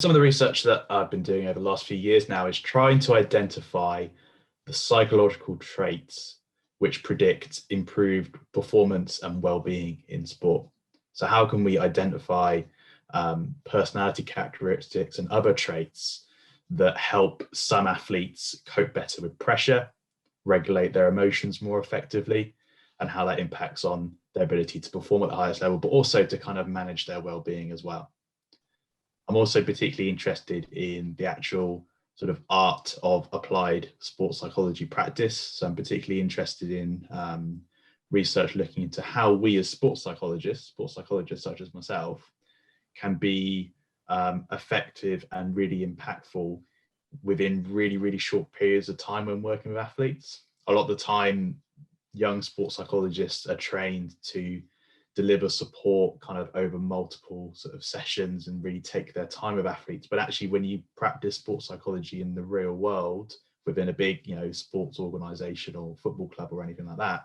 Some of the research that I've been doing over the last few years now is trying to identify the psychological traits which predict improved performance and well-being in sport. So how can we identify personality characteristics and other traits that help some athletes cope better with pressure, regulate their emotions more effectively, and how that impacts on their ability to perform at the highest level, but also to kind of manage their well-being as well. I'm also particularly interested in the actual sort of art of applied sports psychology practice. So I'm particularly interested in research looking into how we as sports psychologists such as myself, can be effective and really impactful within really short periods of time when working with athletes. A lot of the time, young sports psychologists are trained to deliver support kind of over multiple sort of sessions and really take their time with athletes. But actually, when you practice sports psychology in the real world within a big, sports organization or football club or anything like that,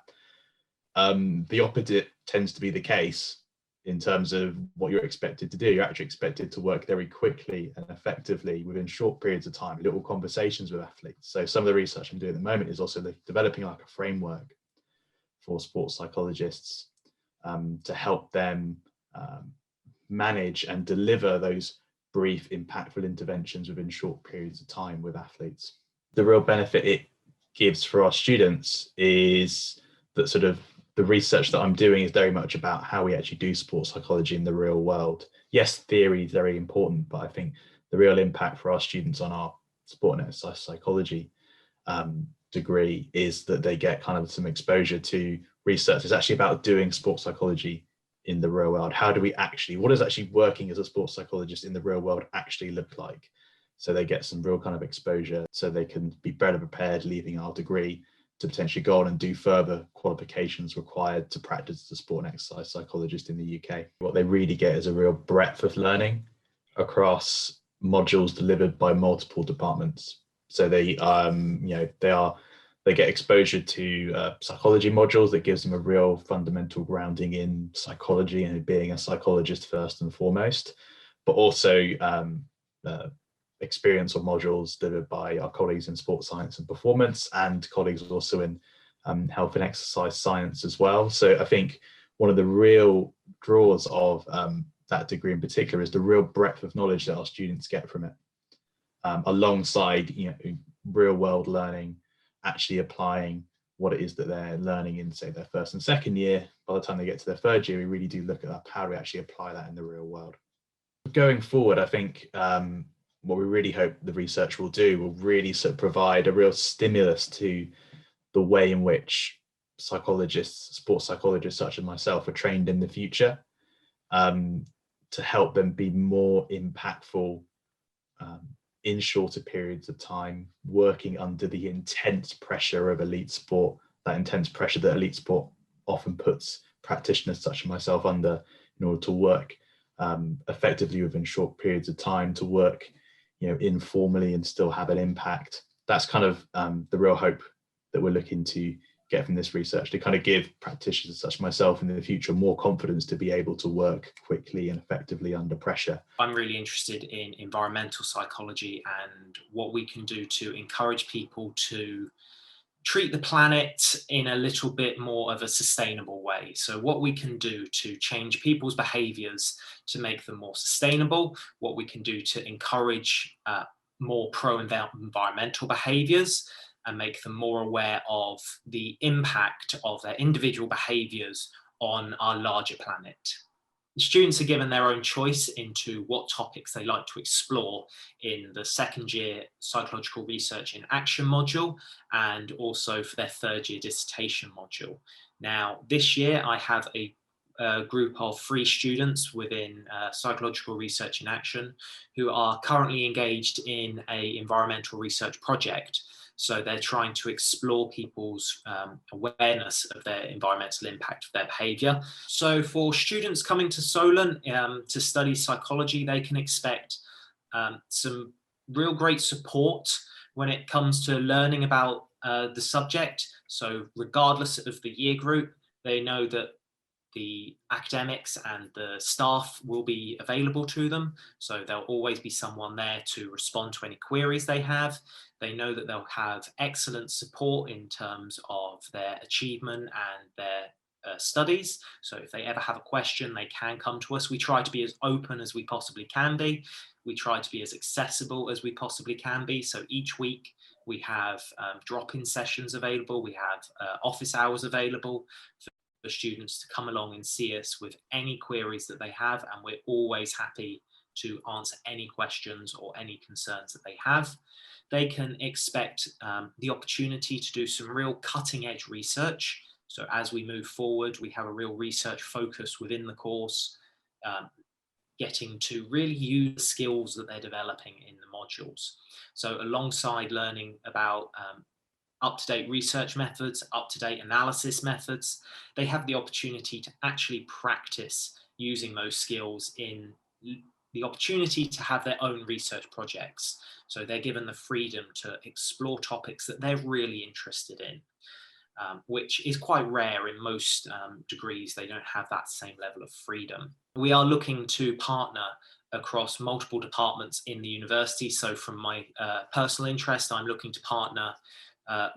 the opposite tends to be the case in terms of what you're expected to do. You're actually expected to work very quickly and effectively within short periods of time, little conversations with athletes. So some of the research I'm doing at the moment is also developing like a framework for sports psychologists to help them manage and deliver those brief, impactful interventions within short periods of time with athletes. The real benefit it gives for our students is that sort of the research that I'm doing is very much about how we actually do sports psychology in the real world. Yes, theory is very important, but I think the real impact for our students on our sport and exercise psychology degree is that they get kind of some exposure to research. It's actually about doing sports psychology in the real world. How do we actually, what does actually working as a sports psychologist in the real world actually look like? So they get some real kind of exposure so they can be better prepared leaving our degree to potentially go on and do further qualifications required to practice as a sport and exercise psychologist in the UK. What they really get is a real breadth of learning across modules delivered by multiple departments. So they get exposure to psychology modules that gives them a real fundamental grounding in psychology and being a psychologist first and foremost, but also experiential modules delivered by our colleagues in sports science and performance, and colleagues also in health and exercise science as well. So I think one of the real draws of that degree in particular is the real breadth of knowledge that our students get from it, alongside real world learning, actually applying what it is that they're learning in, say, their first and second year. By the time they get to their third year, we really do look at that, how do we actually apply that in the real world. Going forward, I think what we really hope the research will do will really sort of provide a real stimulus to the way in which psychologists, sports psychologists such as myself, are trained in the future, to help them be more impactful in shorter periods of time, working under the intense pressure of elite sport, that intense pressure that elite sport often puts practitioners such as myself under, in order to work effectively within short periods of time, to work informally and still have an impact. That's kind of the real hope that we're looking to get from this research, to kind of give practitioners such as myself in the future more confidence to be able to work quickly and effectively under pressure. I'm really interested in environmental psychology and what we can do to encourage people to treat the planet in a little bit more of a sustainable way. So what we can do to change people's behaviors to make them more sustainable, what we can do to encourage more pro-environmental behaviors and make them more aware of the impact of their individual behaviors on our larger planet. Students are given their own choice into what topics they like to explore in the second year psychological research in action module, and also for their third year dissertation module. Now, this year I have a group of 3 students within psychological research in action who are currently engaged in an environmental research project. So they're trying to explore people's awareness of their environmental impact of their behaviour. So for students coming to Solent to study psychology, they can expect some real great support when it comes to learning about the subject. So regardless of the year group, they know that the academics and the staff will be available to them. So there'll always be someone there to respond to any queries they have. They know that they'll have excellent support in terms of their achievement and their studies. So if they ever have a question, they can come to us. We try to be as open as we possibly can be. We try to be as accessible as we possibly can be. So each week we have drop-in sessions available. We have office hours available for students to come along and see us with any queries that they have. And we're always happy to answer any questions or any concerns that they have. They can expect the opportunity to do some real cutting edge research. So as we move forward, we have a real research focus within the course, getting to really use the skills that they're developing in the modules. So alongside learning about up-to-date research methods, up-to-date analysis methods, they have the opportunity to actually practice using those skills in the opportunity to have their own research projects. So they're given the freedom to explore topics that they're really interested in. Which is quite rare in most degrees. They don't have that same level of freedom. We are looking to partner across multiple departments in the university. So from my personal interest, I'm looking to partner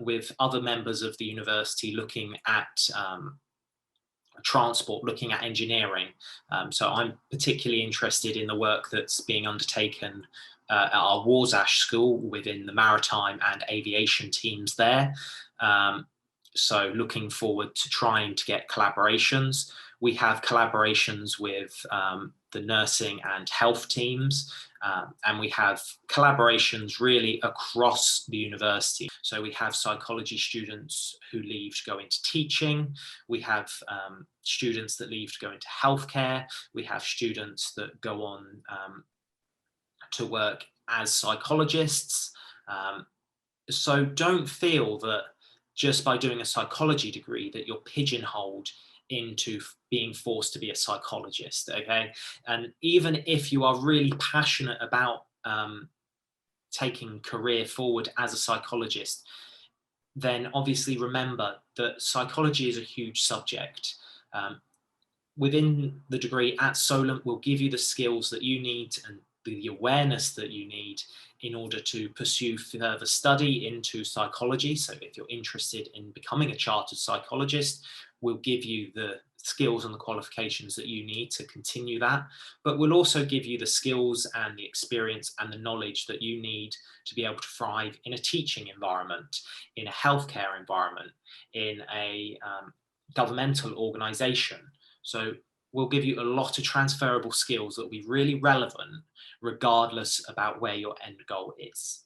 with other members of the university looking at transport, looking at engineering. So I'm particularly interested in the work that's being undertaken at our Warsash School within the maritime and aviation teams there. So looking forward to trying to get collaborations. We have collaborations with the nursing and health teams, and we have collaborations really across the university. So we have psychology students who leave to go into teaching. We have students that leave to go into healthcare. We have students that go on to work as psychologists. So don't feel that just by doing a psychology degree that you're pigeonholed into being forced to be a psychologist, okay? And even if you are really passionate about taking career forward as a psychologist, then obviously remember that psychology is a huge subject. Within the degree at Solent, we'll give you the skills that you need and the awareness that you need in order to pursue further study into psychology. So if you're interested in becoming a chartered psychologist, we'll give you the skills and the qualifications that you need to continue that. But we'll also give you the skills and the experience and the knowledge that you need to be able to thrive in a teaching environment, in a healthcare environment, in a governmental organization. So we'll give you a lot of transferable skills that will be really relevant regardless about where your end goal is.